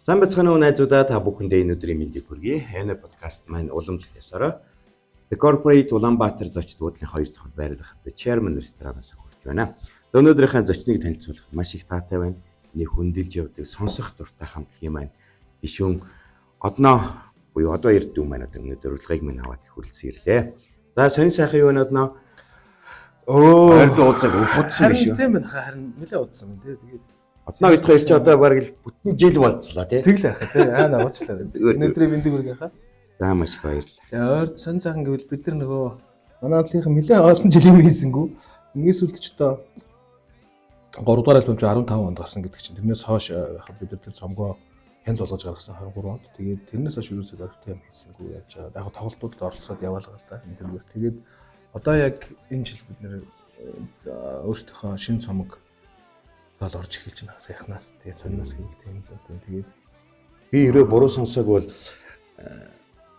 Сайн бацхан уу найзуудаа та бүхэндээ энэ өдрийн мэндийг хүргэе. Энэ подкаст маань уламжлалсараа The Corporate Улаанбаатар зочид буудлын 2 дахь байрлах The Chairman ресторанаас хүрч байна. Өнөөдрийнхээ зочныг танилцуулах маш их таатай байна. Нэг хөндлөж явдаг сонсох дуртай хамтлагийн маань гишүүн одноо буюу одоо ирдүү маань өнөөдөр урилгыг минь аваад их хүрэлцэн ирлээ. За сонин сайхан юу өнөөдөр ойрд уулзаг уудсан биш үү? Тийм байна. Харин нэлээ уудсан юм тий. Тэгээд одноо идэх хоёр ч одоо бараг л бүтэн жил болцлоо тий. тэглээ хаа тий. Уучлаа. Өнөөдрийн мэндийг хүргэх хаа. За маш их баярлалаа. Ойрд сонь сайхан гэвэл бид нар нөгөө манай хамтлагийн нэлээ олон жилийн хийсэнгүү. Ингээс үлдэж одоо 3 дугаар альбом чи 15 онд гарсан гэдэг чинь тэрнээс хойш бид нар тэр цомгоо хянз болгож гаргасан 23 онд. Тэгээд тэрнээс хойш юусоо орхитой юм хийсэнгүү яаж байгаа. Яг тоглолтуудад оролцоод яваалгаа л да. Интервьюер. Тэгээд одоо яг энэ жил бид нэр өөрсдийнхөө шинэ цомог тал орж эхэлж байна. Сайхнаас тэгээ сониноос хийх тийм л одоо тэгээд би ерөө буруу сонсоог бол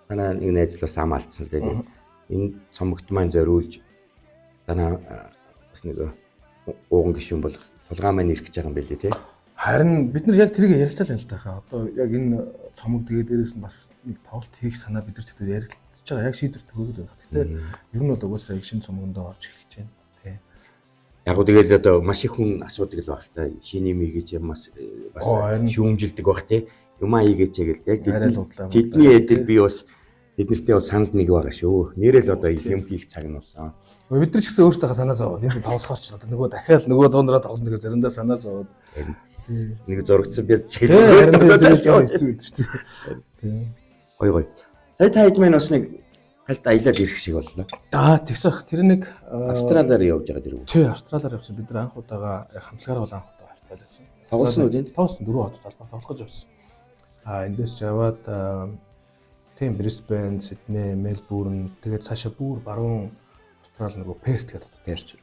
танаа нэг найзлаас ам алдсан л дээ. Энэ цомогт маань зориулж танаа бас нэг ууган гишүүн бол тулгаан маань ирэх гэж байгаа юм билээ тий. Харин бид нар яг тэрийг ярилцаал юм л та хаа. Одоо яг энэ цомог тэгээ дээрээс нь бас нэг тоглолт хийх санаа бид нар тэгтээ ярилцж байгаа. Яг шийдвэрт өгөөд байна. Гэхдээ ер нь бол угаасаа яг шинэ цомгондоо орж эхэлж байна. Тий. Яг уу тэгэл одоо маш их хүн асуудаг л баг л та. Шиний мийгэж бас шүүмжилдэг баг тий. Юмаа ийгээч гээл яг тэдний эдэл би бас эднэртээ бас санал нэг байгаа шүү. Нэрэл одоо юм хийх цаг нь болсон. Бид нар ч гэсэн өөртөө санаа зовоод энд тоглохорч одоо нөгөө дахиад нөгөө дуундраа тоглоно гэж заримдаа санаа зовоод нэг зурагцсан би хэцүү үүд шүү дээ. Гой. Сая та хэд маань бас нэг хальт аялаад ирэх шиг боллоо. Тэгсэх тэр нэг Австралиар явж байгаа дэрэг. Тий, Австралиар явсан. Бид нар анх удаага хамтлагаараа бол анх удаа Австрали явсан. Тоглосон үү тийм? Тоглосон 4 хот талбай тоглох гэж явсан. Эндээс яваад тийм Брисбен, Сидней, Мельбурн тэгээд цаашаа бүр баруун Австрали нөгөө Перт гэдэг Перт.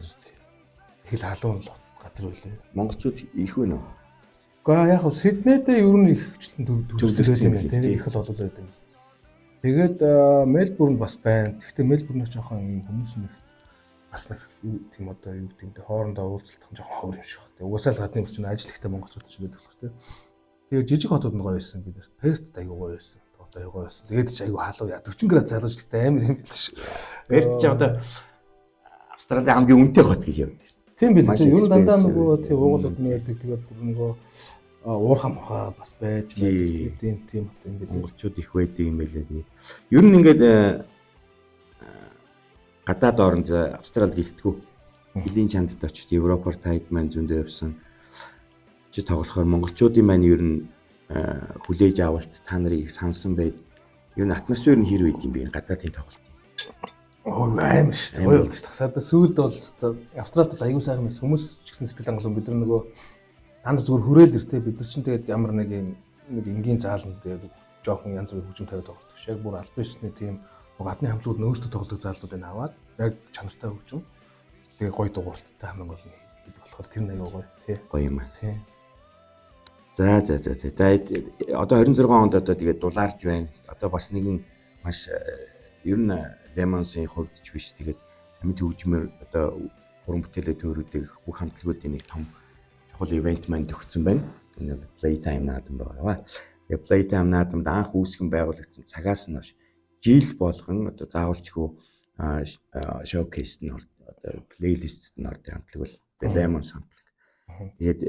Тэгэл халуун л газар үлээ. Монголчууд их вэ нөө? Гэхдээ яг Сиднейдээ ер нь их хвчлэн төвлөрсөн юм байна. Тийм их л олуулаад байдаг юм. Тэгээд Мельбурн бас байна. Гэхдээ Мельбурныг жоохон юм хүмүүс нэг бас нэг тийм одоо юу гэдэг нь хоорондоо уулзалтах жоохон ховор юм шиг байна. Угаасаа л гадны хүмүүс чинь ажил ихтэй монголчууд ч байдаг л тийм. Тэгээд жижиг хотууд нь гоё байсан бид нарт. Перт аягүй гоё байсан. Тоглолт аягүй гоё байсан. Тэгээд ч аягүй халуун 40 градус залууж ихтэй амар юм билээ шүү. Перт ч одоо Австралийн хамгийн үнэтэй хот гэж явдаг шүү. Тийм билээ. Ер нь дандаа нөгөө тийм уугуулууд нь байдаг. Тэгээд нөгөө уурхам ухаа бас байж байдаг. Тийм хот юм билээ. Монголчууд их байдаг юм байлээ. Тэгээд ер нь ингээд гадаад орнд Австрал гэлтгүү. Илийн чандд очиж Европоор тайд маань зөндөө явсан. Чи тоглохоор монголчуудын маань ер нь хүлээж авалт та нарыг сансан байд. Ер нь атмосфер нь хэр үед юм бэ гадаадын тоглолт. Амар шүү дээ. Гоё болчих. Тасаад сүүлд бол Австралид бас аягүй сайхан байсан. Хүмүүс ч гэсэн сэтгэл хангалуун бид нар нөгөө танд зүгээр хүрээл иртэй бид нар чинь тэгээд ямар нэг энгийн зааланд тэгээд жоохон янз бүрийн хөгжим тавиад байгаа. Яг бүр аль бишний тийм гадны хамтлагууд нь өөрсдөө тоглодог заалуудыг аваад яг чанартай хөгжим. Тэгээд гоё дугуйлттай хамаг болно гэдэг болохоор тэр нь аягүй гоё тий. Гоё юм аа. Тий. За одоо 26 онд одоо тэгээд дулаарж байна. Одоо бас нэгэн маш ер нь Lemons-ийн хувьд ч биш тэгээд амьд хөгжмөр одоо уран бүтээлээ төөрөдөг бүх хамтлагуудын нэг том чухал ивент маань төгссөн байна. Энэ Playtime наадам байгаа. Тэгээд Playtime наадамд анх үүсгэн байгуулагдсан цагаас нь хойш жил болгон одоо заавалчгүй showcase нь одоо плейлист нь ордог хамтлаг бол Lemons хамтлаг. Тэгээд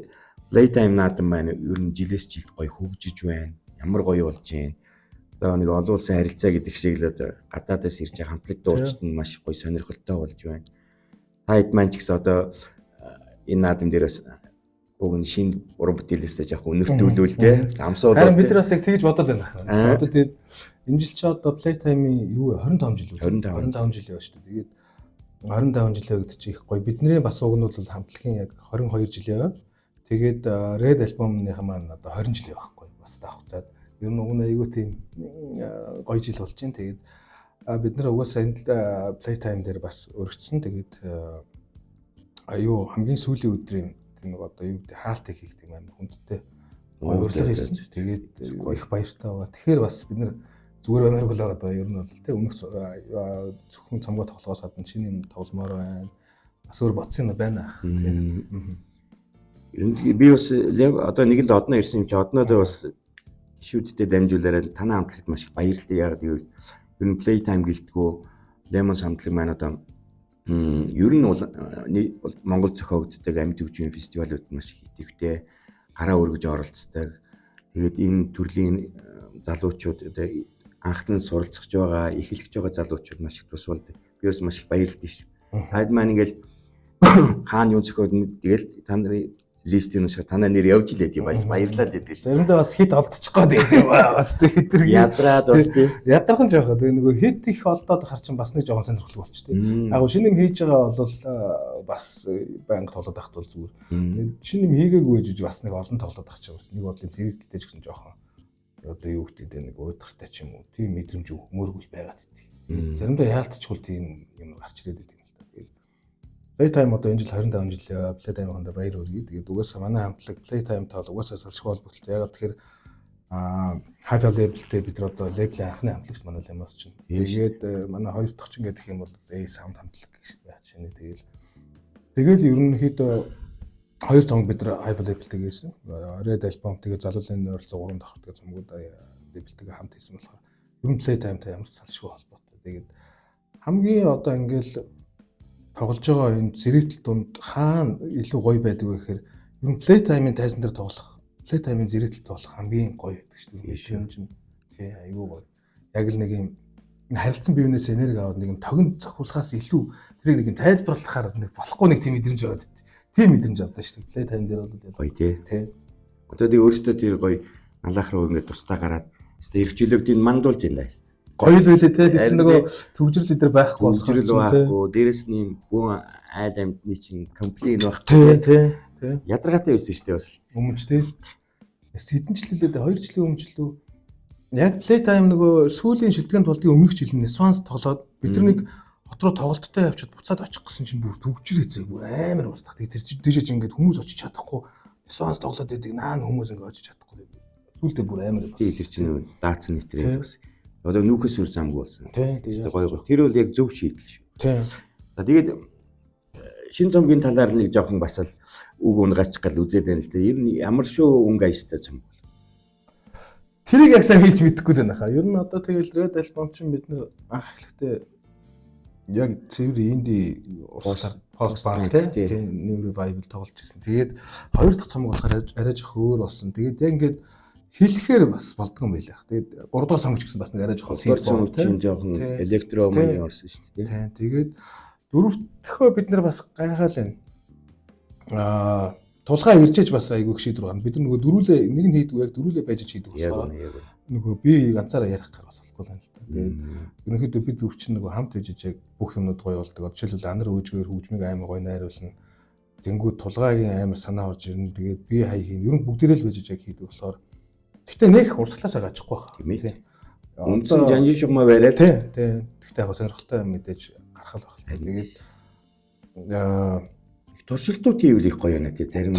Playtime наадам маань ер нь жилээс жилд гоё хөгжиж байна. Ямар гоё болж байна. Одоо нэг олон улсын харилцаа гэдэг шиг л одоо гадаадаас ирж байгаа хамтлаг дуучид нь маш гоё сонирхолтой болж байна. Та хэд маань ч гэсэн одоо энэ наадам дээрээс уг нь шинэ уран бүтээлээсээ яг өнөртүүлвэл те самсууд. Харин бид нар бас яг тэгж бодол байна. Одоо тэгээд энэ жил чи одоо Playtime-ийн юу 25 жил үү? 25 жил яваа шүү дээ. Тэгээд 25 жил явагдаж чи их гоё. Бидний бас угнууд бол хамтлагийн яг 22 жил яваа. Тэгээд Red Album-ийн маань одоо 20 жил явахгүй бас таах хугацаад ер нь уг нь айгүй тийм гоё жил болж байна. Тэгээд бид нар угаасаа энэ Playtime дээр бас өргөцсөн. Тэгээд аюу хамгийн сүүлийн өдрийн тийм нэг одоо юу гэдэг хаалтыг хийх тийм амар хүндтэй гоё урилга хийсэн. Тэгээд их баяртай байгаа. Тэгэхээр бас бид нар зүгээр амаргүй л одоо ер нь бол тийм өмнөх зөвхөн цамгаа тоглохоос гадна шинэ юм тогломоор байна. Бас өөр бодсон юм байна. Тийм. Би бас одоо нэг л одноо ирсэн юм чи одноодоо бас гишүүдтэй дамжуулаарай танай хамтлагт маш их баярлалаа. Яг гэвэл ер нь Playtime гэлтгүү Lemons хамтлаг маань одоо ер нь бол Монгол зохиогддог амьд хөгжмийн фестивалууд маш их идэвхтэй гараа өргөж оролцдог. Тэгээд энэ төрлийн залуучууд одоо анхлан суралцж байгаа, эхлэж байгаа залуучууд маш их тус болдог. Би бас маш их баярлалтай шүү. Хайд маань ингээл хаана юу зохиод тэгэл та нарын листийн уншаа танай нэр явж илээ тийм баярлалаа гэдэг шүү. Заримдаа бас хит олдчих гээд байдаг бас тэр ядраад бас тийм ядархан жоохоо тэгээ нөгөө хит их олдоод харчин бас нэг жоохон сонирхол болчих тийм. Яг шинэ юм хийж байгаа бол бас банк тоглоод ахт бол зүгээр. Тэгээд шинэ юм хийгээгүй гэж бас нэг олон тоглоод ах чинь бас нэг бодлын зэрэгтэй ч гэсэн жоохон одоо юу гэдэг нэг уйдгартай ч юм уу тийм мэдрэмж өгмөөргүй байгаад идэв. Заримдаа яалтчгүй тийм юм гарч ирээд идэв. Playtime одоо энэ жил 25 жил Playtime-ында баяр хүргэе. Тэгээд угаасаа манай хамтлаг Playtime-тай бол угаасаа салшгүй холбогдолтой. Ягаад тэгэхээр High Level-тэй бид нар одоо лейблийн анхны хамтлагч манай Lemons чинь. Тэгээд манай хоёр дахь чинь гэх юм бол A-Sound хамтлаг гэж байх чинь. Тэгэл ерөнхийдөө хоёр цонг бид нар High Level-тэй гэсэн. Red Album тэгээд залуулын ойролцоо 3 давхрдаг цомгууд лейблтэйгээ хамт хийсэн болохоор ер нь Playtime-тай ямар салшгүй холбоотой. Тэгээд хамгийн одоо ингээл тоглож байгаа энэ зэрэгтэл дунд хаана илүү гоё байдаг вэ гэхээр ер нь Playtime-ийн тайзан дээр тоглох, Playtime-ийн зэрэгтэл тоглох хамгийн гоё байдаг шүү дээ. Тийм чинь тий айгүй гоё. Яг л нэг юм харилцан биенээс энерги аваад нэг юм тогн цохиулахаас илүү тэрийг нэг юм тайлбарлахаар нэг болохгүй нэг тийм мэдрэмж аваад тийм мэдрэмж авдаг шүү дээ. Playtime дээр бол гоё тий. Одоо тий өөрөөсөө тэр гоё налаах руу ингээд тусдаа гараад эргчлөгдийг мандуулж байна даа. Гоё л үлээ те тэр чинь нөгөө төгжрөл өдр байхгүй болохоор байхгүй дээрэс нь бүх айл амьдны чинь комплейн байхгүй те ядаргаатай байсан шүү дээ бас өмнөч те хэдэн жил үлээ 2 жилийн өмнө ч лөө яг Playtime нөгөө сүүлийн шилтгэн тулдын өмнөх жил Nesvans тоглоод бид нар нэг хот руу тоглолттой явчихад буцаад очих гэсэн чинь бүр төгжрээ зэ бүр амар устдах тэр чинь дээшээ ингээд хүмүүс очиж чадахгүй Nesvans тоглоод байдаг наан хүмүүс ингээд очиж чадахгүй сүүлдээ бүр амар тэр чинь даацсан нэтрээ бас одоо нүүхээс үр замгүй болсон. Тийм. Гоё гоё. Тэр бол яг зөв шийдэл шүү. Тийм. За тэгээд шин цомгийн талаар нэг жоохон бас л үг унгаачих гал үзээд байна л да. Ер нь ямар шүү өнгө аястай цом бол. Тэрийг яг сайн хэлж мэдэхгүй л байна хаа. Ер нь одоо тэгэл Red Album чинь бид нэр анх эхлэхдээ яг цэвэр инди пост банк тийм new revival тоглож ирсэн. Тэгээд хоёр дахь цомог болохоор арай жоох өөр болсон. Тэгээд яг ингээд хэлэхээр бас болдгоо юм байлаа. Тэгээд 3 дугаар сонгоч гэсэн бас нэг арай жоохон симфони тийм жоохон электроманы орсон шүү дээ. Тийм. Тэгээд дөрөвдөхөө бид нар бас гайхаал байна. Тулгаа ирчээж бас айгүй шийдвэр гарна. Бид нар нөгөө дөрүүлээ нэг нь хийдгүү яг дөрүүлээ байж хийдэг болохоор нөгөө би ганцаараа ярих гар бас болохгүй юм л та. Тэгээд ерөнхийдөө бид өвчин нөгөө хамт хийж яг бүх юмнууд гоё болдог. Жишээлбэл анар үүжгээр хөгжмийг амар гоё найруулна. Тэнгүүд тулгаагийн амар санаа орж ирнэ. Тэгээд би хай хийн. Ер нь бүгдээрээ л байж яг хийдэг болохоор гэхдээ нэх урсгалаасаа гажихгүй байх. Тийм. Үндсэн жанжин шугамаа бариад тийм. Гэхдээ яг сонирхолтой мэдээж гарах л байх. Тэгээд туршилтууд хийвэл их гоё байна тий. Зарим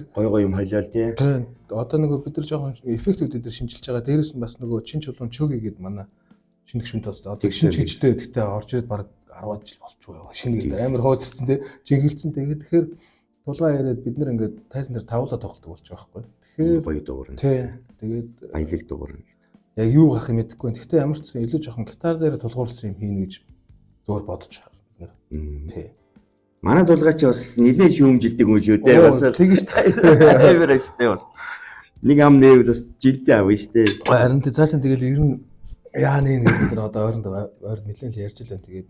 гоё юм хойлол тий. Тийм. Одоо нөгөө бид нар жоохон эффектүүдээр шинжилж байгаа. Дээрээс нь бас нөгөө чин чулуун чөги гэдэг манай шинэ гүшүүнтэй одоо шинэ чигчтэй гэхдээ орж ирээд баг 10 жил болчихгүй. Шинэ гэдэг амар хөөцөлдсөн тий. Жинхэлцэн тэгээд тэгэхээр тулгаа яриад бид нар ингээд тайзан дээр тавлаа тоглодог болж байгаа байхгүй. Тэгэхээр гоё дуурна. Тий. Тэгээд баялаг дуурна. Яг юу гах юм мэдэхгүй. Гэхдээ ямар ч илүү жоохон гитар дээр тулгуурласан юм хийнэ гэж зөөр бодож байгаа. Тий. Манай дулгаач бас нэлээд шүүмжилдэг юм шүү дээ. Бас тэгэж амар ashтай бас. Нэг ам нээвэл бас жилдээ авна штэ. Харин тий цаашаа тэгэл ер нь яа нэг бид нар одоо ойрон нэлээд ярьж л байна. Тэгээд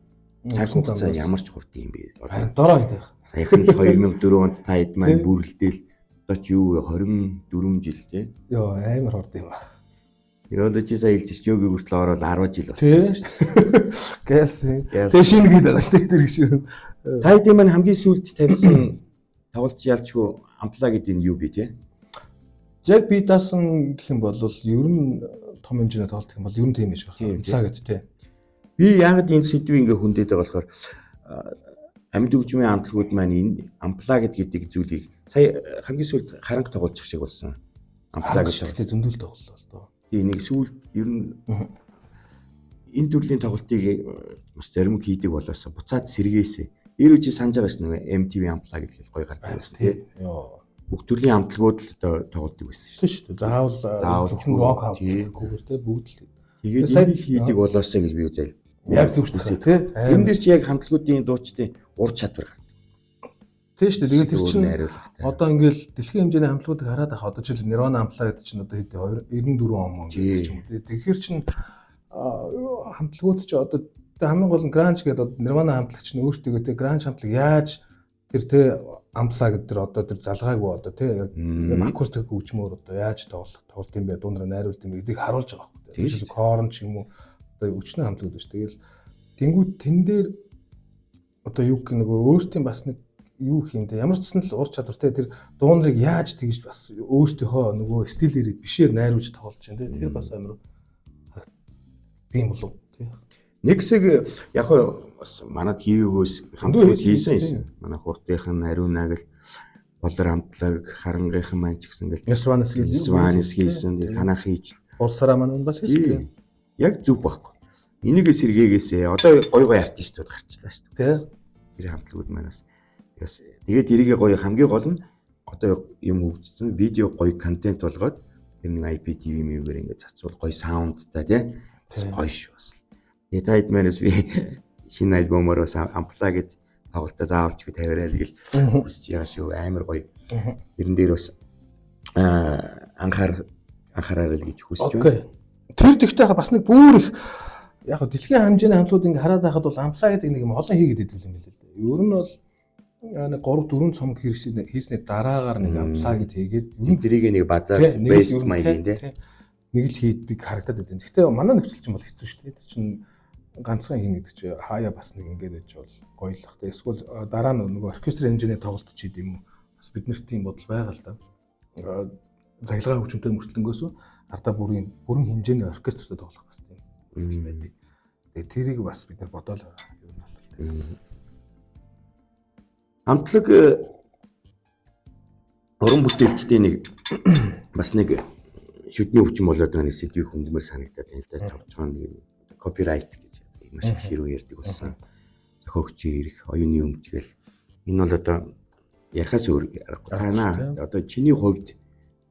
цагуутаа ямар ч хурд юм бэ. Харин дороо юм даа. Саяхан л 2004 онд та хэд маань бүрэлдээл одоо ч юу 24 жил тий. Йоо амар хурд юм аа. Яолож сая хэлж жөөгийн хүртэл ороод 10 жил болчихсон шүү. Гэс. Тэг шинэ гээд байгаа шүү тэр гişүү. Та хэдийн маань хамгийн сүүлд тавьсан тоглолт ялчгүй амплаа гэдэг нь юу бэ тий? Яг би даасан гэх юм бол ер нь том хэмжээний тоглолт гэх юм бол ер нь тийм биш байна. Амплаа гэдэг тий. Би яг энэ сэдвийг ингээ хүндээд байгаа болохоор амьд хөгжмийн амтлагууд маань энэ амплаа гэдэг зүйлийг сая хамгийн сүүлд харанг тоглож шиг болсон. Амплаа гэдэг зөндөл тоглолоо л доо. Тийм нэг сүүлд ер нь энэ төрлийн тоглолтыг бас зарим хийдэг болоосо буцаад сэргээсэ. Эр үжи санаж байгаа ш нь MTV амплаа гэдэг гоё гардаг байсан тий. бүх төрлийн хамтлагууд л одоо тоглодог байсан шүү дээ. Заавал зөвхөн рок хавтгүйгээр те бүгд л. Тэгээд энийг хийдэг болоосоо гэж би үзэл. Яг зөв шүү дээ. Энэ дээр чи яг хамтлагуудын дуучдын ур чадвар гардаг. Тийм шүү дээ. Тэгээд тэр чинь одоо ингээл дэлхийн хэмжээний хамтлагуудыг хараад байх. Одоо жишээл Nirvana хамтлаа гэдэг чинь одоо хэдийн 94 он мөн гэдэг ч юм уу. Тэгэхээр чинь хамтлагууд ч одоо хамгийн гол нь Grunge гэдэг Nirvana хамтлагч нь өөртөө те Grunge хамтлаг яаж тэр те амтлаа гэдэг тэр одоо тэр залгаагүй одоо те акустик хөгжмөөр одоо яаж тоглолт юм бэ дуунаар найруулт юм бэ гэдгийг харуулж байгаа байхгүй. Жишээл Korn ч юм уу одоо өчнөө хамтлагууд шүү. Тэгэл тэнгууд тэн дээр одоо юу гэх нэг өөртөө бас нэг юу гэх юм те ямар ч гэсэн л ур чадвартай тэр дуунарыг яаж тэгж бас өөртөөхөө нөгөө стилээр бишээр найруулж тоглож байна те. Тэр бас амар тийм болов те. Нэг хэсэг яг бас манад хийгөөс хамтлагууд хийсэн. Манай хурдынхан Ариунаг л болор хамтлаг харангийнхан маань ч гэсэн ингээл Nirvana хийсэн. Танах хийж Улсараа маань бас хийсэн. Яг зүг байхгүй. Энийгээ сэргээгээсээ одоо гой артистууд гарчлаа шүү дээ. Тэр хамтлагууд манаас бас тэгээд эрийгээ гоё хамгийн гол нь одоо юм хөгжсөн видео гоё контент болгоод тэр нэг IPTV мөвгөр ингээд цацвал гоё саундтай тий. Гоё шүү бас. Тэгээд тайд манаас би шинэ альбомоор бас амплаа гэж тоглолтоо заавалч гэж тавиарай л гэл хүсэж байгаа шүү. Амар гоё. Тэрэн дээр бас анхаарал гэж хүсэж байна. Тэр тэгтээ бас нэг бүр их яг дэлхийн хэмжээний хамтлагууд ингээ хараад байхад бол амплаа гэдэг нэг юм олон хийгээд идэв юм байна л да. Ер нь бол нэг 3-4 цомог хийсний дараагаар нэг амплаа гэд хийгээд тэрийг нэг базар бест маягийн тий. Нэг л хийдэг харагдаад байдаг. Гэхдээ манай нөхцөл чинь бол хэцүү шүү дээ. Тэр чинь ганцхан хийнэ гэдэг чи хаяа бас нэг ингээд байж бол гоёлох те. Эсвэл дараа нь нөгөө оркестрийн хэмжээний тоглолт ч хийд юм уу. Бас бид нарт тийм бодол байгаа л да. Заглагаа хөгжмөнтэй мөртлөнгөөс ардаа бүрэн хэмжээний оркестртэй тоглох бас тийм байдаг. Тэгээ тэрийг бас бид нар бодоол ер нь бол. Хамтлаг уран бүтээлчдийн нэг бас нэг шүдний өвчин болоод байгаа нэг сэдвийг хүндмэр санагдаад байна л да. Тогтж байгаа нэг копирайт гэж маш их ширүү ярьдаг болсон. Зохиогчийн эрх, оюуны өмч гэл энэ бол одоо ярихаас өөр аргагүй. Танаа одоо чиний хувьд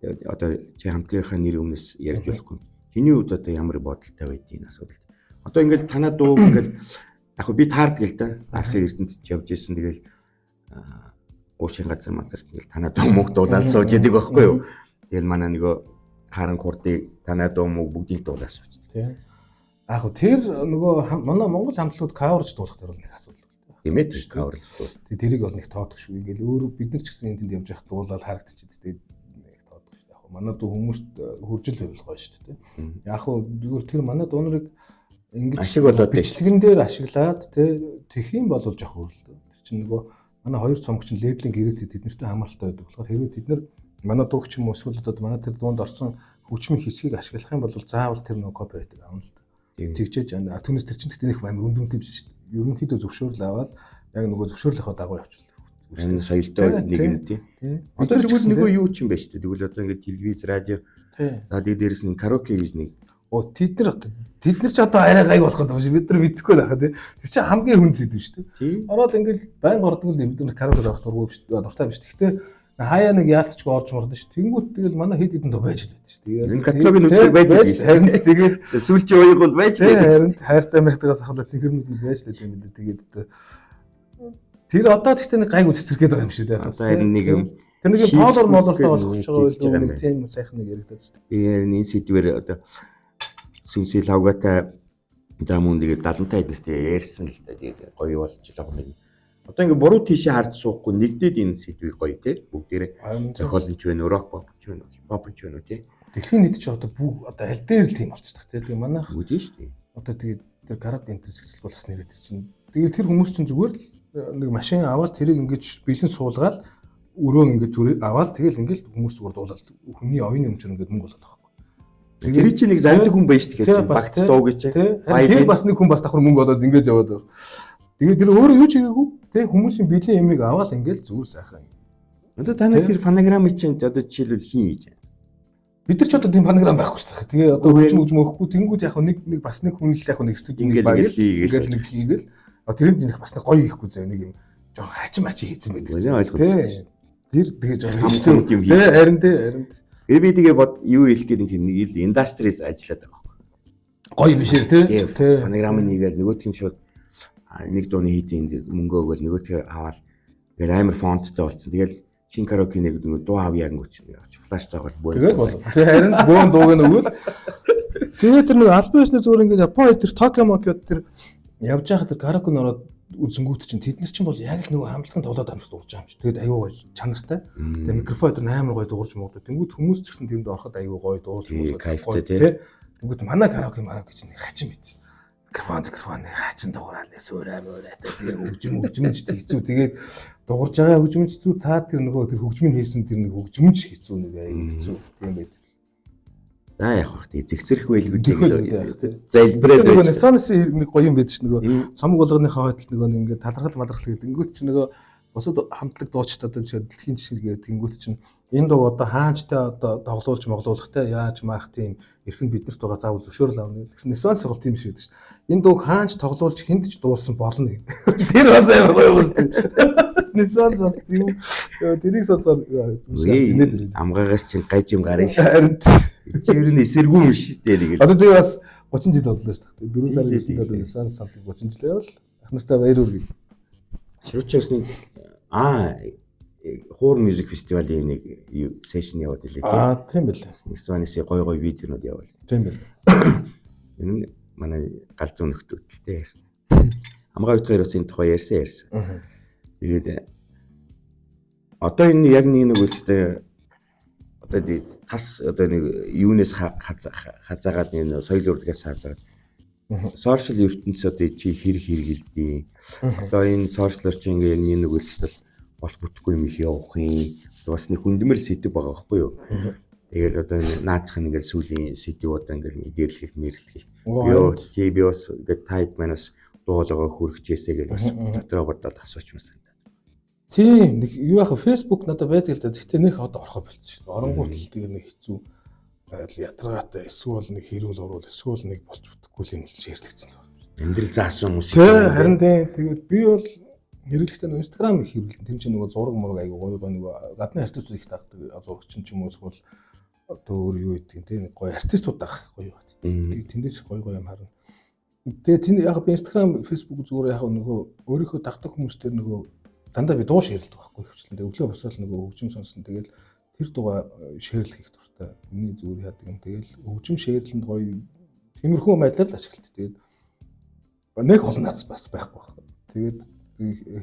одоо чи хамтлагийнхаа нэр өмнөөс ярьж болохгүй. Чиний хувьд одоо ямар бодолтой байдгийг энэ асуудал. Одоо ингээл танаа дуу ингээл яг би таардаг л да. Архын эрдэнэт явж ирсэн тэгэл уушин газар мазарт ингээл танаа дуу мөг дуулаад сууж яадаг байхгүй юу. Тэгэл манай нөгөө харан хурдыг танаа дуу мөг бүгдийг дуулаад сууж. Тийм. Яг тэр нөгөө манай Монгол хамтлагууд каверж дуулах дээр бол нэг асуудал байна. Тийм ээ каверж дуу. Тэгээ тэрийг бол нэг тоодох шүү. Ингээл өөрөө бид нар ч гэсэн энэ тэнд явж явах дуулаад харагдчихэд тэгээд нэг тоодох шүү. Яг манай дуу хүмүүст хуржил байвал гоё шүү дээ. Яг зүгээр тэр манай дуунарыг ингэж ашиг болоод бичлэгэн дээр ашиглаад тэгэх юм бол жоох өөр л дээ. Тэр чинь нөгөө манай хоёр цомогч нь лейблийн гэрээтэй тэднэртэй хамааралтай байдаг. Тэгэхээр хэрвээ бид нар манай дууг ч юм уу эсвэл одоо манай тэр дуунд орсон хөгжмийн хэсгийг ашиглах юм бол заавал тэр нөгөө копирайтыг авна л дээ. Тэгжээж байна. Түүнээс тэр чинь тэгтээ нэг амар үндүнтэй биш шүү дээ. Ерөнхийдөө зөвшөөрөл аваад яг нөгөө зөвшөөрлийнхөө дагуу явуулдаг. Энэ соёлтой нэг юм тий. Одоо тэгвэл нөгөө юу ч юм байна шүү дээ. Тэгвэл одоо ингээд телевиз, радио. За дээрээс нь караоке гэж нэг. Тэд нар ч одоо арай гайг болох гэдэг юм шиг бид нар мэдэхгүй байхаа тий. Тэр чинь хамгийн хүнд зүйл шүү дээ. Ороод ингээд байн гордог л бид нар караоке авах дуртай биш. Гэхдээ хаяа нэг яалтчгүй орж мордсон шүү. Тэнгүүт тэгэл манай хэд хэдэн дуу байж л байдаг шүү. Тэгээд энэ каталогийн үсэг байж л шүү. Харин тэгээд сүүлчийн уяг бол байж л байдаг. Харин хайртай мэртгээс ахлаа цэнхэрнүүд нь байж л байдаг юм тэгээд тэр одоо тэгтээ нэг гайг үсцэргээд байгаа юм шүү дээ. Одоо нэг юм тэр нэг тоолор молортой болох ч байгаа юм нэг тийм сайхан нэг яригдаад шүү. Би энэ сэдвэр одоо сүнсэл лавгатай зам үндэгээ 70 эднэстэй ярьсан л да. Тэгээд гоё болж л байгаа юм. Одоо ингээ буруу тийшээ харж суухгүй нэгдээд энэ сэдвийг гоё тий бүгдээрээ зохиолч байна, рок попч байна, попч байна тий. Дэлхийн нийт ч одоо бүх одоо аль дээр л тийм болчихдог тий. Тэгээ манайх үгүй шүү дээ. Одоо тэгээд тэр караоке интерсексэл болсон нэрэд чинь. Тэгээд тэр хүмүүс чинь зүгээр л нэг машин аваад тэрийг ингэж бэлэн суулгаад өрөө ингэ аваад тэгэл ингээл хүмүүс зүгээр дуулаад хүний оюуны өмчөр ингэ мөнгө болоод байгаа. Тэр чинь нэг завьдаг хүн байж тэгэхээр багц дууг гэж. Тэр бас нэг хүн бас давхар мөнгө болоод ингэж яваад байгаа. Тэгээд тэр өөрөө юу ч хийгээгүй. Тэ хүмүүсийн бэлэн ямиг аваад ингээл зүгээр сайхан. Одоо та нар тэр фонограмыг чинь одоо жишээлбэл хийн гэж. Бид нар ч одоо тийм фонограм байхгүй шүү дээ. Тэгээ одоо хөгжим өгөхгүй тэнгууд яг нэг бас нэг хүн л яг нэг студийн нэг баг ингээл нэг хийгээл. Тэрэнд нэг бас нэг гоё хийхгүй зөө нэг юм жоо хачим хийцэн байдаг. Тэ. Тэр тэгэж хэцүү юм хийх. Харин харин. Би тэгээ юу хэлэх гээд нэг ил индастриэс ажиллаад байгаа. Гоё биш ээ тий. Фонограм нэгээл нөгөөдх нь шууд нэг дууны хийдийн мөнгө өгөөл нөгөөдхөө аваад ингээл амар фонттой болсон. Тэгэл шин караоке нэг дуу авъя гэнgoч флаш таавал бөө. Тэгээд болоо. Тэгээ харин бөөн дууг нь өгөөл. Тэгээд тэр нэг албан ёсны зүгээр ингээд Японд тэр Токио Мокиод тэр явж байхад тэр караоке ороод үзэнгүүт чинь тэднэр чинь бол яг л нөгөө хамтлагын тоглоод амжиж дуурж байгаа юм чи. Тэгээд аюу гоё чанартай. Тэгээд микрофон тэр амар гоё дуурж муудаг. Тэнгүүд хүмүүс ч гэсэн тэнд ороход аюу гоё дуурж муудаг. Тэнгүүд манай караоке чинь хачин байц. Микрофон хачин дуурал суурай мөрөөтэй тэгээ хөгжмөж хэцүү. Тэгээд дуурж байгаа хөгжмөж хэцүү цаад тэр нөгөө тэр хөгжмийн хийсэн тэр нэг хөгжмөж хэцүү нэг аюу хэцүү. Тийм байт. За яг хөө зэгцэрх байлгүй залбираад нөгөө Neson's нэг гоё юм байд ш нөгөө цомог болгоныхаа хойдол нөгөө ингээд талархал мадрахал гэдэг. Тэнгүүт чинь нөгөө бусад хамтлаг дуучид одоо жишээ дэлхийн жишээ гэдэг тэнгүүт чинь энэ дуу одоо хаанчтай одоо тоглуулж моглуулахтай яаж маах тийм эрхэн биднэрт байгаа заавал зөвшөөрөл авна. Тэгсэн Neson's бол тийм шүү дээ ш. Энэ дууг хаанч тоглуулж хүнд ч дуулсан болно гэдэг. Тэр бас амар гоё үстэй. Neson's бас зүг тэрийг сонсоод амгаагаас чинь гаж юм гарна ш. Чивэр нь эсэргүй юм шүү дээ нэг л. Одоо тэгээ бас 30 жил боллоо шүү дээ. 4 сарын 9-нд одоо Neson's самтлаг 30 жил явал ахнастай баяр үргэлж. Ширүүчээс нэг хуур мьюзик фестивалийн нэг сешн яваад илээ. Тийм байлаа. Neson's гой видеонууд явал. Тийм байлаа. Энэ манай галзуу нөхдөдөлтэй ярьсан. Хамгаа утгаар бас энэ тухай ярьсан. Тэгээд одоо энэ яг нэг үлдээ одоо тас одоо нэг юунаас хазаагаад нэг соёл урлагаас хазаагаад сошиал ертөнцийн одоо чи хэрэгэлдэг. Одоо энэ сошиалор чи ингээл нэг үлдээ бол бүтэхгүй юм их явах юм. Бас нэг хүндмэл сэдв байгаа байхгүй юу? Тэгэл одоо наацх ингээл сүүлийн сэдвүүд ингээл дээрлэхэл нэрлэхэл. Би бас ингээд тайд манаас дуулгаа хүрчихээсэй гэж бас дотроо бодоод асууч юмсан. Тийм нэг юу яхаа Facebook надад байдаг л да. Гэхдээ нэг одоо орохоо болчих шүү дээ. Оронгууд л тэгээ нэг хэцүү ядаргаатай эсвэл нэг хэрүүл уруул эсвэл нэг болж бүтэхгүй юм шеэрлэгдсэн. Амьдрал заасан хүмүүс. Харин тэгээд би бол хэрэглэхдээ нэг Instagram их хэрэглэн. Тэн чинь нөгөө зураг мураг айгуу гоё нөгөө гадны артистууд их таадаг зурагч ч юм уу эсвэл одоо өөр юу гэдэг тийм нэг гоё артистууд даах гоё байна. Тэгээд тэндээс гоё юм харна. Тэгээд тэнд яг би Instagram, Facebook зүгээр яг нөгөө өөрийнхөө дагдаг хүмүүстэй нөгөө дандаа би дуу шеэрлдэг байхгүй хвчлэн. Тэгээд өглөө босоод нөгөө хөгжим сонсон. Тэгээд тэр дууга шеэрлэх их дуртай. Миний зүгээр яадаг юм. Тэгэл хөгжим шеэрлэнд гоё тиймэрхүү байдлаар л ашиглалт. Тэгээд нэг олон наац бас байхгүй байна. Тэгээд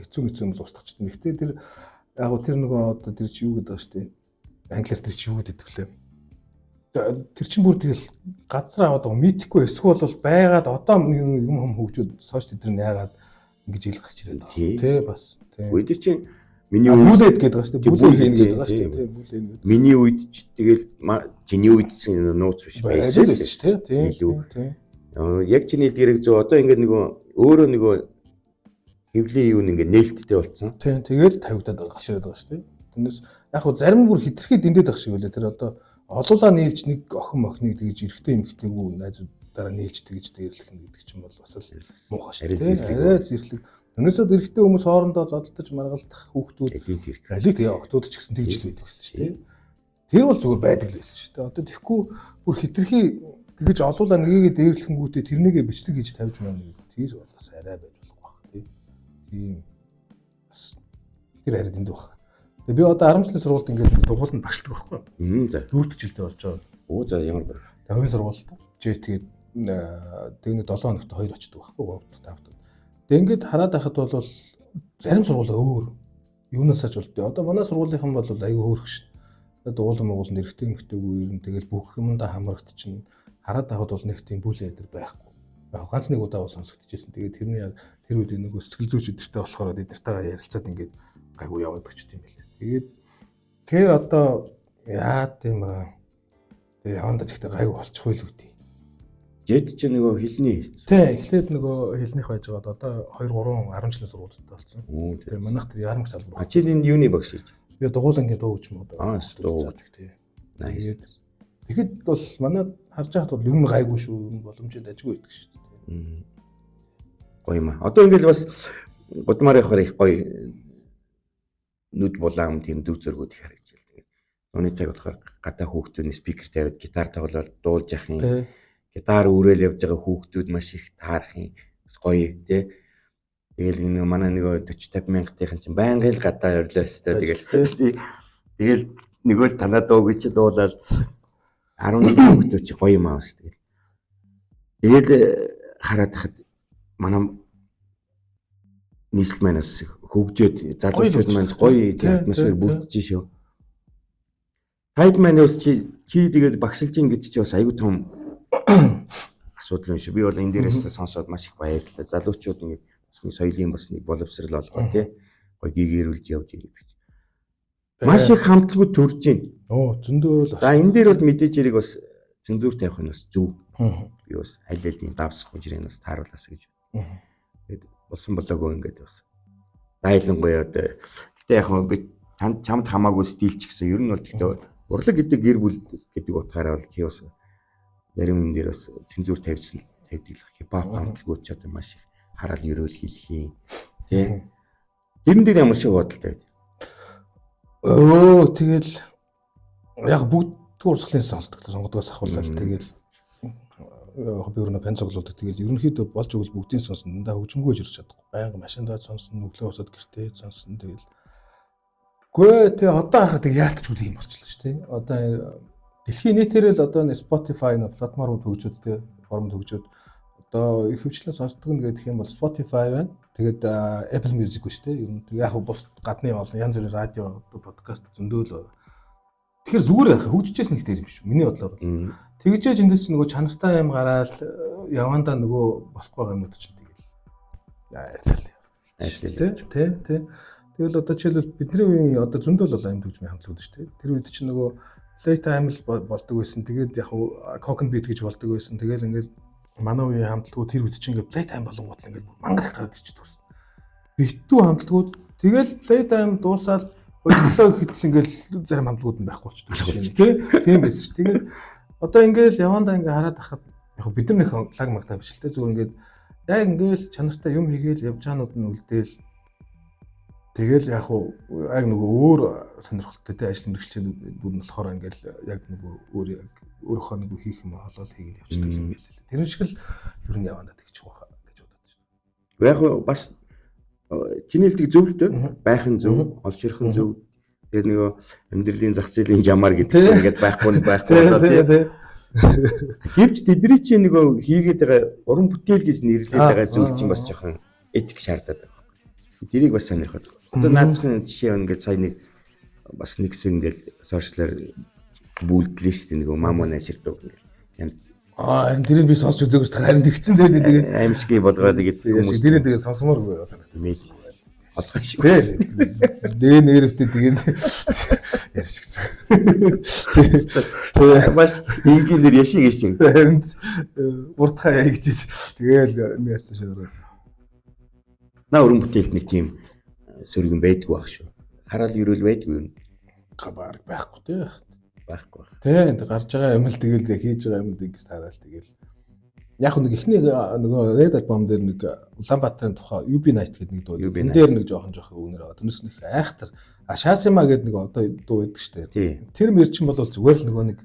хэцүү юм устгачтай. Гэхдээ тэр яг тэр нөгөө одоо тэр чи юу гэдэг байгаа шүү дээ. Англиар тэр чи юу гэдэг вүлээ. Тэр чин бүр тэгэл газар аваад байгаа мэдхгүй эсвэл бол байгаад одоо юм хөгжөөд сошиал тэдэр нь яагаад ингэж ил гарч ирээд байгаа. Тэ бас тийм. Үедэр чинь миний бүлээд гэдэг байгаа шүү дээ. Бүлээ хийн гэдэг байгаа шүү дээ. Тийм бүлээ гэдэг. Миний үед ч тэгэл чиний үед нууц биш байсан шүү дээ. Тийм. Яг чиний хэлдгэрэг зөв одоо ингээд нөгөө өөрөө нөгөө хэвлийн юу нэг ингээд нээлттэй болцсон. Тийм. Тэгэл тавигдаад гарч ирээд байгаа шүү дээ. Тэрнээс яг хөө зарим бүр хитрхээ дэндээд байх шиг үлээ. Тэр одоо олуулаа нээлж нэг охин мохныг тэгж эргэтэй эмхтэйгүү найзуудаараа нээлж тэгж дээрлэх нь гэдэг чинь бол бас л муухай шүү дээ. Арай зэрлэг. Өнөөсөө эргэтэй хүмүүс хоорондоо зодтолдож маргалдах хүүхдүүд алиг тэгээ октод ч гэсэн тэгж л байдаг гэсэн шүү дээ. Тэр бол зүгээр байдаг л байсан шүү дээ. Одоо тэгэхгүй бүр хитрхээ тэгж олуулаа нэгээ дээрлэхэнгүүтээ тэрнийгээ бичлэг хийж тавьж байна. Тэр бол бас арай байж болох байх тийм. Бас тэр арай дэндүү байх. Тэгээ би одоо 10 жилийн сургуульд ингээд дугууланд багшилдаг байхгүй. За 4 жилдээ болж байгаа. Оо за ямар баг. Тэгээ хувийн сургуульд тэгээд нэг 7 хоногт 2 очдөг байхгүй 3 5 дахь. Тэгээ ингээд хараад байхад бол зарим сургууль өөр юунаас ч болтой. Одоо манай сургуулийнхан бол аюу хөөрх шүү дээ. Дуулан мууланд эргэтэй эмхтэйгүй ер нь тэгэл бүх юмдаа хамрагт чинь хараад байхад бол нэг тийм бүлээ дээр байхгүй. Ганц нэг удаа бол сонсогдчихсэн. Тэгээд тэрний яг тэр үед нөгөө сэтгэл зүйч өдөртэй болохоор эднэртэйгээ ярилцаад ингээд гайгүй яваад өгч тийм байлаа. Тэгээд тэр одоо яа тийм байгаа. Тэгээ явандаа ч ихтэй гайгүй болчих байлгүй тий. Жид ч нөгөө хэлний. Тий, эхлээд нөгөө хэлнийх байж байгаа. Одоо 2 3 10 жилийн сургуультай болсон. Тэгээ манайх тэр ярмаг салбар. Чи энэ юуны багш хийж? Би дугуулангийн дуу гэж юм одоо. Дуудаг тий. Тэгэхэд бол манай харж байхад бол юм гайгүй шүү. Боломжтой ажгүй байдаг шүү дээ. Гоё юм аа. Одоо ингээл бас гудмаар явахаар их гоё нүд булаам тийм дүр зургууд их харагдаж байна. Тэгээд Нууны цаг болохоор гадаа хүүхдүүд спикер тавиад гитар тоглоод дуулж явах юм. Гитар үүрэл явж байгаа хүүхдүүд маш их таарах юм. Гоё тий. Тэгэл энэ манай нэг 40-50 мянгатын чинь байнгын л гадаа өрлөө өстэй. Тэгэл нөгөө л танаа дууг чи дуулаад 11 хүүхдүүд чи гоё юм аавс тэгэл. Тэгэл хараад хахад манай нийслэл манаас хөгжөөд залуучууд маань гоё атмосфер бүрдэж шүү. Тайд манаас чи тэгээд багшилж ин гэж чи бас аюу том асуудал юм шүү. Би бол энэ дээрээс сонсоод маш их баярлалаа. Залуучууд ингэ бас нэг соёлын бас нэг боловсрал олгоо тий. Гоё гэгэрүүлж явж ирэх гэж. Маш их хамтлагууд төрж байна. Зөндөө л. За энэ дээр бол мэдээж хэрэг бас цензуур тавих нь бас зөв. Би бас аль аль давсах хүчрийг бас тааруулаас гэж. Тэгээд болсон болоогүй ингээд бас дайлангуй одоо гэтээ яг би чамд хамаагүй стилч гэсэн ер нь бол гэхдээ урлаг гэдэг гэр бүл гэдэг утгаараа бол чи бас зарим юм дээр бас цензуур тавьдаг хипхоп хамтлагууд ч одоо маш их хараал ерөөл хийх юм тий. Тэрэн дээр ямар шиг бодолтой вэ? Тэгэл яг бүгд урсгалын сонсдог сонгодгоос ахуулаад тэгэл яг би өөрөө пенцоглоод тэгэл ерөнхийдөө болж өгвөл бүгдийн сонсон дандаа хөгжмгөө ирж чадахгүй. Байнга машиндаа сонсон, өглөө усаад гэртээ сонсон тэгэл. Гэхдээ тэгээ одоо хахад яалтч үл юм болчихлоо шүү дээ. Одоо дэлхийн нийтээр л одоо Spotify платформ хөгжөөд тэгээ форм хөгжөөд одоо их хвчлэн сонсдог нь гэдэг юм бол Spotify байна. Тэгээд Apple Music шүү дээ. Ер нь яг бус гадны олон янз бүрийн радио, подкаст зөндөөл. Тэгэхээр зүгээр яхаа хөгжижсэн л дээр юм шүү. Миний бодлоор бол. Тэгжээж эндээс нөгөө чанартай юм гараал явандаа нөгөө болохгүй юмнууд чинь тэгэл ажиллаа. Тэ. Тэгэл одоо жишээлбэл бидний үеийн одоо зөндөл бол амьд хөгжмийн хамтлагууд шүү дээ. Тэр үед чинь нөгөө Playtime л болдог байсан. Тэгээд яг Cocken Beat гэж болдог байсан. Тэгэл ингээд манай үеийн хамтлагууд тэр үед чинь ингээд Playtime болонгууд л ингээд мангах гараад ирчихдэг байсан. Битүү хамтлагууд тэгэл Playtime дуусаад боллоо гэхэл ингээд зарим хамтлагууд нь байхгүй болчихдог. Тийм байсан шүү. Тэгээд одоо ингээд явандаа ингээд хараад ахад яг бид нар нэг лаг магтаа биш л те зүгээр ингээд яг ингээд чанартай юм хийгээл явж байгаанууд нь үлдээл тэгэл яг нөгөө өөр сонирхолтой те ажил мэргэжлүүд нь болохоор ингээд яг нөгөө өөрийнхөө нэг хийх юм холоол хийгээл явчихдаг юм байсан. Тэр шиг л ер нь явандаа тэгчих واخа гэж бодоод шүү. Яг бас чиний хэлдэг зөв л дээ. Байхын зөв, олж ирэх нь зөв. Тэгээд нөгөө амьдралын зах зээлийн жамаар гэдэг ингээд байхгүй болоо тий. Гэвч тэдний чинь нөгөө хийгээд байгаа уран бүтээл гэж нэрлээд байгаа зүйл чинь бас жоохон этик шаардаад байгаа. Тэрийг бас сонирхоод. Одоо наацхан жишээ ингээд сая нэг бас нэгсэн ингээд сошиалар бүлдлээ шүү дээ нөгөө мамон аширдаг ингээд янз. Энэ тэрийг би сонсч үзээгүйс харин тэгсэн тэгээд аимшиг болгоод гэдэг хүмүүс. Тэрийг тэгээд сонсомооргүй санагдав. Олгох шиг. Дээ нэрвтэй тэгээд ярьшигсэн. Тэгээд бас инженеэр яшиг гэж. Уртхаа яа гэж. Тэгээд нэрсэн шаараа. Наа өрн бүтээлт нэг тийм сөргөн байдгүй байх шүү. Хараал ерөөл байдгүй юм. Габар байхгүй тий. Байхгүй. Тий, гарч байгаа юм л тэгэл хийж байгаа юм л ингэж тараал тэгэл. Яг нэг ихний нөгөө Red album дээр нэг Улаанбаатарын тухай UB Night гэдэг нэг дуу. Энэ дээр нэг жоохон өгнөр байгаа. Тэрнээс нэг айхтар Шасима гэдэг нэг одоо дуу байдаг шүү дээ. Тэр мэрчин бол зүгээр л нөгөө нэг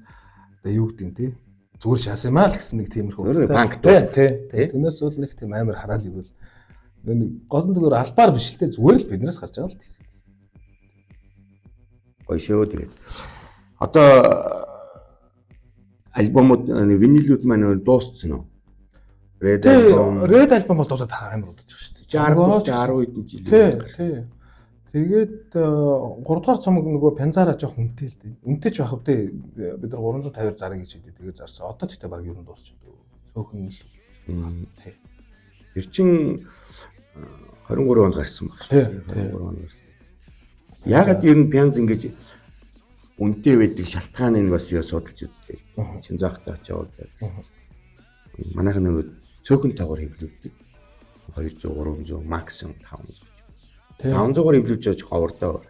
юу гэдэг тий. Зүгээр Шасима л гэсэн нэг тиймэрхүү. Банк дуу. Тий. Тэрнээс бол нэг тийм амар хараал ирвэл нэг гол нь зүгээр албаар биш л дээ. Зүгээр л биднээс гарч байгаа л тий. Гоё шүү тэгээд. Одоо альбомууд винилүүд маань дууссан уу? Red album бол дуусаад амар удаж байгаа шүү дээ. 10 хэдэн жил. Тий. Тэгээд 3 дугаар цомог нөгөө Пензара жоох үнэтэй л дээ. Үнэтэй ч байх вэ? Бид нар 350 зарыг гэж хэлдэг. Тэгээд зарсан. Одоо ч гэдэг баг ер нь дуусчихсан. Цөөхөн л. Тий. Тэр чин 23 онд гарсан баг шүү. 23 онд гарсан. Ягаад ер нь Пенз ингэж үнэтэй байдаг шалтгааныг бас юу судалж үзлээ. Чин заахтай очиж уулзаад. Манайх нэг цөөхөн тагвар хэвлүүлдэг. 200, 300, максимум 500. 500-аар хэвлүүлж байгаа ч ховордоо.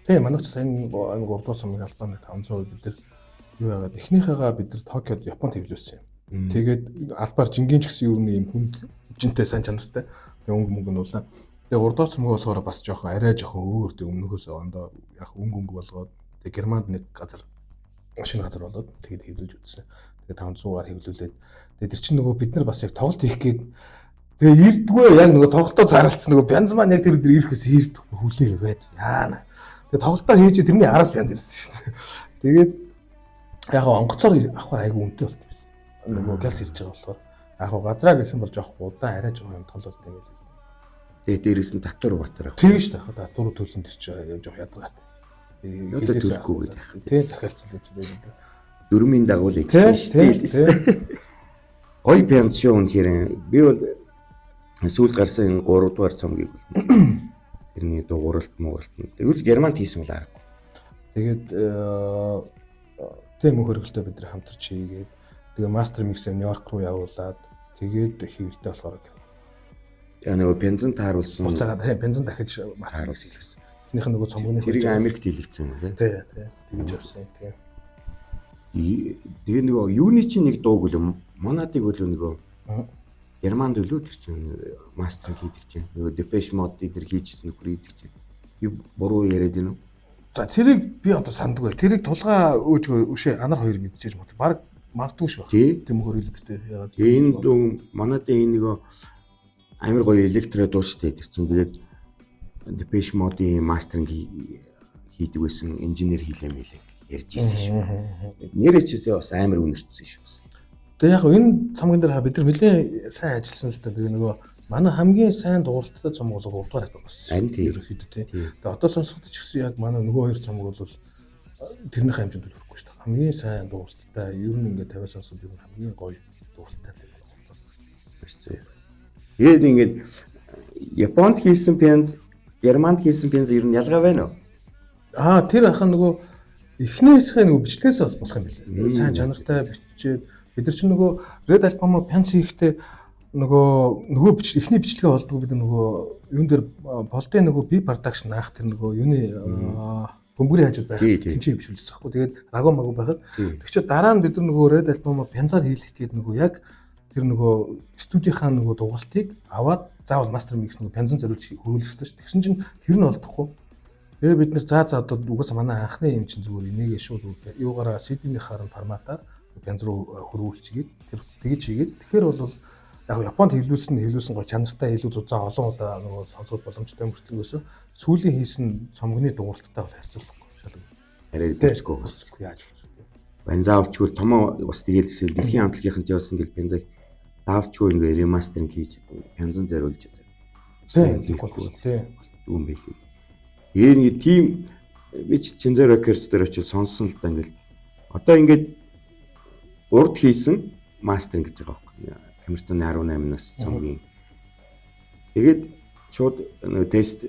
Тий, манайх ч сайн 3 дугаар сумын албаны 500 бид нар юу яагаад эхнийхээгээ бид нар Токиод Японд хэвлүүлсэн юм. Тэгээд албаар жингийн ч гэсэн юу нэг юм хүнд жинтэй сайн чанартай өнгө мөнгө нуулаа. Тэгээ урдаар цомгоо болохоор бас жоохон арай жоохон өөр тэг өмнөхөөс ондоо яг өнгө болгоод тэг Германд нэг газар шинэ газар болоод тэгээд хэвлүүлж үзсэн. Тэгээд 500-аар хэвлүүлээд тэгээд тэр чинь нөгөө бид нар бас яг тоглолт хийх гээд тэгээ ирдггүй яг нөгөө тоглолтоо зарлцсан нөгөө Пянз маань яг тэр өдөр ирэхээс ирдггүй хүлээгээ байд. Яана. Тэгээд тоглолтоо хийж тэрний араас Пянз ирсэн шүү дээ. Тэгээд яг онгоцоор авахаар айгүй үнэтэй болт байсан. Нөгөө гэлс ирж байгаа болохоор яг газраар ирэх юм бол жоох удаан арай жоох юм тололт юм байл. Тэгээ дээрээс нь татвар батар авах. Тийм шүү дээ. Татвар төлсөн тэр чинь жоох ядаргаат. Одоо төлөхгүй гэдэг. Тийм захиалцсан юм чинь. Дөрмийн дагуул ихсэн шүү дээ. Гой пенсион үнэхээр би бол сүүл гарсан 3 дугаар цомгийг тэрний дууралт мууралт нь. Тэгвэл Германд хийсэн бол аргагүй. Тэгээд тийм хөргөлтөд бид нар хамтарч хийгээд тэгээ мастер миксээ Нью-Йорк руу явуулаад тэгээд хийвэлтэй болохоор яа нөгөө бензин тааруулсан. Буцаагаад бензин дахиж мастер микс хийлгэсэн. Эхнийх нь нөгөө цомгны тэрийг Америкт хийлгэсэн юм тийм. Тийм. Тэгж явсан тийм. Тэгээ нөгөө юуны чинь нэг дууг л Монадыг болов нөгөө Германд өлөө тэр чинь мастер хийдэг чинь нөгөө Depeche Mode дээр хийжсэн нөхөр хийдэг чинь би буруу яриад байна уу? За тэрийг би одоо сандгүй. Тэрийг тулгаа өөжгөө үшээ анар хоёр мэдчихэж мод. Баг магадгүй шүү. Тийм хөрөлдөлтэй яагаад. Энэ дуу Монадын энэ нөгөө амар гоё электро дуу шүү дээ. Тэр чинь тэгээд Depeche Mode-ийн мастеринг хийдэг байсан инженер хийлэмэлээ ярьж ирсэн шүү. Нэрээ ч бас амар үнэрчсэн шүү. Тэгээ яг энэ цомгон дээр бид нар нэлээ сайн ажилласан л та. Тэгээ нөгөө манай хамгийн сайн дууралттай цомог бол 3 дугаар байдаг болсон. Ерөнхийдөө тий. Тэгээ одоо сонсогдож ирсэн яг манай нөгөө хоёр цомог бол тэрнийхээ хэмжээнд хүрэхгүй шүү дээ. Хамгийн сайн дууралттай ер нь ингээд 50 сонсоод ер нь хамгийн гоё дууралттай л байна. Тэгээд ингээд Японд хийсэн пенз, Германд хийсэн пенз ер нь ялгаа байна уу? Тэр ахын нөгөө эхнээсээ нөгөө бичлэгээс бас болох юм билээ. Сайн чанартай бичээд бид нар ч нөгөө Red Album пенз хийхдээ нөгөө эхний бичлэгээ болдгоо бид нөгөө юун дээр болдын нөгөө би production аах тэр нөгөө юуны бөмбөрийн хажууд байх тэнцээ бишүүлж байгаа хгүй. Тэгээд рагу магу байхад тэгчээ дараа нь бид нар нөгөө Red Album пензаар хийх гээд нөгөө яг тэр нөгөө студийнхаа нөгөө дугуултыг аваад заавал мастер микс нөгөө пензэн зориулж хөрвүүлэх хэрэгтэй шүү. Тэгсэн чинь тэр нь олдохгүй. Тэгээ бид нар за одоо угаасаа манай анхны юм чинь зүгээр энийг шууд юугаараа CD-ний харан форматаар пенз руу хөрвүүлчихгээд тэр тэгж хийгээд тэгэхээр бол яг Японд хэвлүүлсэн гоо чанартай илүү зузаан олон удаа нөгөө сонсоод боломжтой мөртлөг өсө сүүлийн хийсэн цомгны дугуулттай бол харьцуулахгүй шалгав. Арай дэвчгүй яаж вэ? Бензаавчгүй томоо бас тэгэлсэн дэлхийн хамтлагийнхан ч бас ингээл бензаг давчгүй ингээ ремастеринг хийж пензэн зориулж хийхгүй юм байлээ. Нэг тийм би Chinzer Records дээр очиж сонссон л да ингээл одоо ингээд урд хийсэн мастеринг гэж байгаа байхгүй. Камертоны 18-наас цомгийн. Тэгээд шууд тест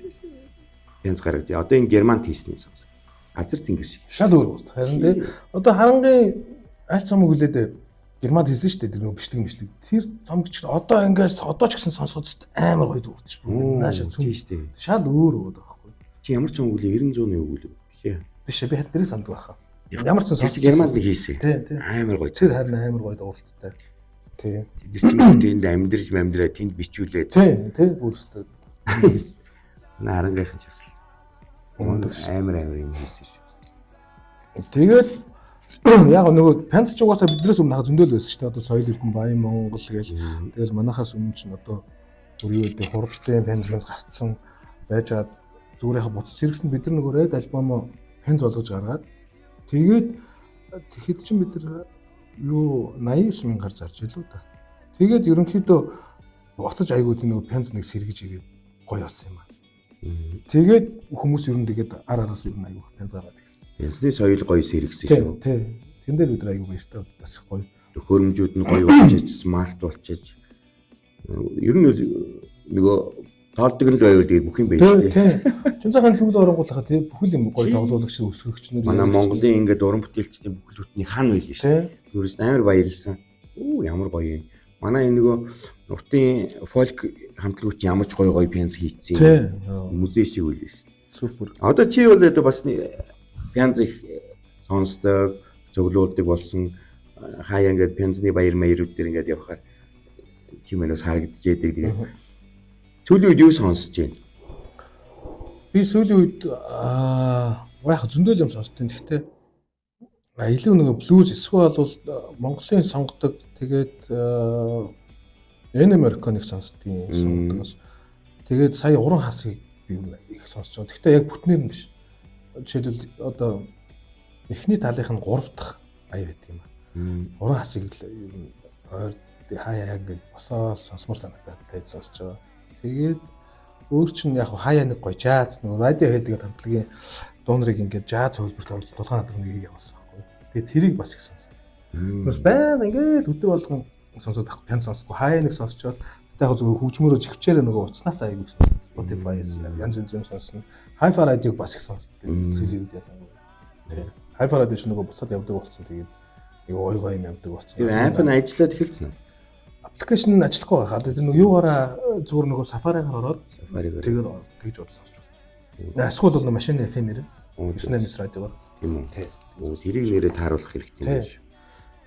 пенз гаргаж. Одоо энэ Германд хийсний сонс. Азар тэнгэр шиг. Шал өөр уус. Харин тий. Одоо харангийн аль цомог хүлээд Германд хийсэн шүү дээ. Тэр нөгөө бичлэг. Тэр цомог ч одоо ингээс одоо ч гэсэн сонсоход амар гоё дүүрч бүр. Наашаа цүм шүү дээ. Шал өөр байхгүй. Чи ямар цомог хүлээ 900-ны өгүүлээ биш ээ. Биш би харин тэрийг санддаг байхаа. Ямар ч сонсож Германд хийсэн. Тий. Амар гоё. Тэр харин амар гоё дууралттай. Тий. Тэр чинь тэнд амьдраа тэнд бичүүлээд. Тий, бүрстэ. Нарангайхан ч бас амар юм хийсэн шүү. Тэгээд яг нөгөө пенц ч угаасаа биднээс өмнө хаа зөндөл байсан шүү дээ. Одоо соёл эрдэнэ Баян Монгол гээл. Тэгэл манахаас өмнө ч одоо бүр юу гэдэг хуралтай пенц гарцсан байж байгаа зүгээр яха буцаж хэрэгсэн бид нар нөгөө Red Album пенц болгож гаргаад тэгээд тэгэхэд чинь бид нар юу 89 мянгаар зарж илүү да. Тэгээд ерөнхийдөө буцаж айгууд нөгөө пенц нэг сэргэж ирээд гоё болсон юм аа. Тэгээд хүмүүс ер нь тэгээд араас ер нь айгуу пенц гараад ирсэн. Пенцны соёл гоё сэргсэн шүү. Тий. Тэн дээр бид нар айгуу баяртай бас гоё. Хөрөмжүүд нь гоё болчихж, смарт болчихж. Ер нь нөгөө тоолдог нь л байвал тэгээд бүх юм байж тээ. Тий. Чинцаахан лүгэл оронгуулахаа тий бүх юм гоё тоглоулагч өсгөгч нар. Манай Монголын ингээд уран бүтээлчдийн бүх бүтний хан байл шүү. Юурээс амар баярлсан. Ямар гоё юм. Манай энэ нөгөө уртын фолк хамтлагч ямар ч гоё пенц хийцээ. Музей шиг үл шүү. Супер. Одоо чи бол одоо бас пенц их сонсдог, зөвлөулдэг болсон. Хаяа ингээд пенцны баяр маярууд дээр ингээд явхаар чимээс харагдаж яадаг. Тэгээд сүүлийн үед юу сонсож байна? Би сүүлийн үед яг зөндөл юм сонсдیں۔ Гэхдээ илүү нэг блюз эсвэл бол Монголын сонгодог тэгээд American-ыг сонгодог. Тэгээд сая уран хасыг би их сонсож байгаа. Гэхдээ яг бүтнээр нь биш. Жишээлбэл одоо эхний талынх нь 3 дахь ая байдаг юм аа. Уран хасыг л ер нь ойр хаяа гэж босоо сонсмор санагдаад байж сонсож байгаа. Тэгээд өөр чинь яг хаяа нэг гоё жаз нэг радио хийдэг хамтлагийн дуунарыг ингээд жаз хөлбөрт оруулсан тулгаан надрын нэг явуулсан байхгүй. Тэгээд тэрийг бас их сонсдог. Бас баян ингээд өдөр болгон сонсоод авах тань сонсохгүй хаяа нэг сонсчоод тэгээд яг зөвхөн хөгжмөрөө жигвчээр нөгөө утаснаас аяг Spotify-с янз янз юм сонсно. Hi-Fi радиог бас их сонсдог. Сүүлийн үед ялангуяа. Тэгээд Hi-Fi радио ч нөгөө бусад явдаг болсон. Тэгээд нэг ой юм явдаг болсон. Тэгээд app нь ажиллаад эхэлсэн үү? Аппликейшн нь ажиллахгүй байхад тэр нөгөө юугаараа зүгээр нөгөө Safari-гаар ороод тэгээд тэгж удаа сонсч байна. Эсвэл бол машины FM-ээр 99 радиогоор тийм үү. Тэрийг нэрээ тааруулах хэрэгтэй юм биш.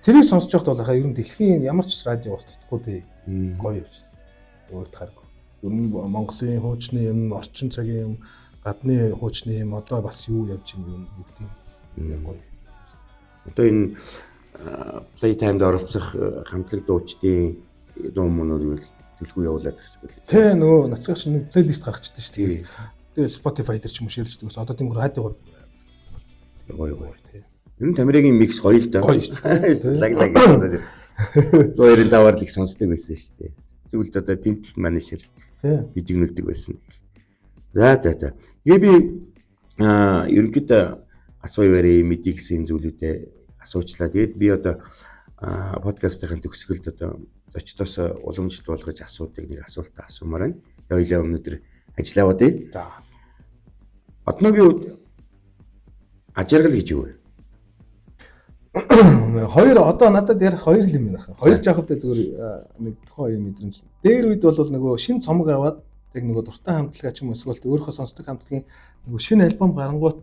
Тэрийг сонсож байхад бол ер нь дэлхийн ямар ч радио ус тутахгүй гоё явж байна. Өөрт харахгүй. Ер нь Монголын хуучны юм, орчин цагийн юм, гадны хуучны юм одоо бас юу явж байгаа юм бүгдийг гоё. Одоо энэ Playtime-д оролцох хамтлаг дуучдын дуу мөнүүд юу төлхөө явуулаад байгаа юм байна. Тэ нөгөө нацгаш нэг плейлист гаргачихсан шүү дээ. Тэгээ Spotify дээр ч юм уу шеэрлждэг ус одоо тийм радиогоор гоё тий. Энэ Тамирагийн микс гоё л да. Гоё шүү дээ. Лаг 195-аар л их сонсдог байсан шүү дээ. Сүүлд одоо тэмтэл менежер bijигнүүлдэг байсан. За. Тэгээ би ерөнхийдөө асууя мэдээ гэсэн зүйлүүдээ асуучлаа. Тэгээд би одоо подкастын төгсгөлд одоо зочдоос уламжлалт болгож асуудаг нэг асуулт асуумаар байна. Хоёлаа өнөөдөр ажиллаа удаа. За. Одоогийн үед ажиргал гэж юу вэ? Хоёр одоо надад ярих хоёр л юм байна. Хоёр жахавтай зүгээр нэг тухайн юм мэдрэмж. Дээр үед бол нөгөө шинэ цомог аваад тэг нөгөө дуртай хамтлага ч юм уу эсвэл өөрийнхөө сонсдог хамтлагийн нөгөө шинэ альбом гарангуут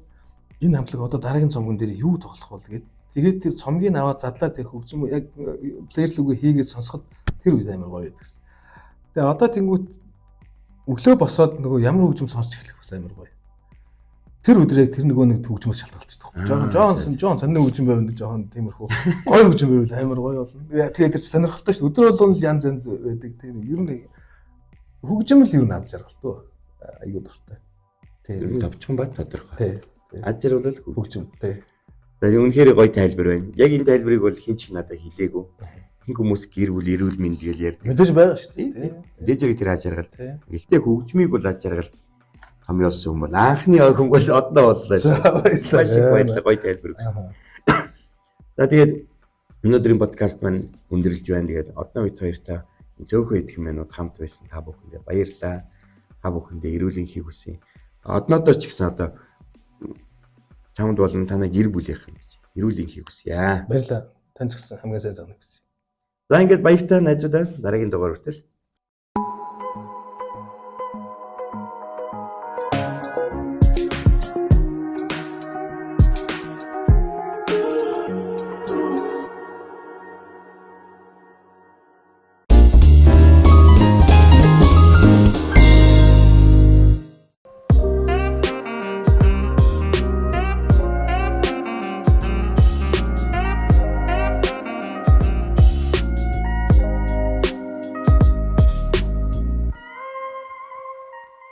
энэ хамтлаг одоо дараагийн цомгон дээр юу тоглох бол гээд тэгээд тэр цомгийг аваад задлаад тэг хөгжим яг плеерлүүгээ хийгээд сонсоход тэр үед амар гоё байдаг. Тэгээ одоо тэнгуут өглөө босоод нөгөө ямар хөгжим сонсч эхлэх бас амар гоё. Тэр өдөр яг тэр нөгөө нэг хөгжмөс шалтгаалчихдаг. Жон сонин хөгжим байвал жоохон тиймэрхүү гоё хөгжим байвал амар гоё болно. Тэгээд тэр сонирхолтой шүү. Өдөр болгон л янз янз байдаг. Тэр ер нь хөгжим л ер нь аз жаргалтай. Айгуу дуртай. Тэр товчхон бат тодорхой. Тий. Ажир бол хөгжим. Тий. За үнэхээр гоё тайлбар байна. Яг энэ тайлбарыг бол хин ч надад хэлээгүй. Хин хүмүүс гэр бүл эрүүл мэнд гэж ярьдаг. Мэдээж байгаа шүү дээ. Дээжиг тэр ажиргал. Гэхдээ хөгжмийг бол ажиргал хамьяалсан юм бол анхны охин бол одоо боллоо. Маш их баярлалаа гоё тайлбар өгсөн. За тэгээд өнөөдрийн подкаст маань өндөрлж байна. Тэгээд одоо бид хоёртай зөөхөн идэх юмнууд хамт байсан та бүхэндээ баярлалаа. Та бүхэндээ эрүүл энхийг хүсье. Одноодоо ч гэсэн одоо чамд болон танай гэр бүлийнхэнд эрүүл энхийг хүсье. Баярлалаа. Танд ч гэсэн хамгийн сайн зам хүсье. За ингээд баяртай найзуудаа дараагийн дугаар хүртэл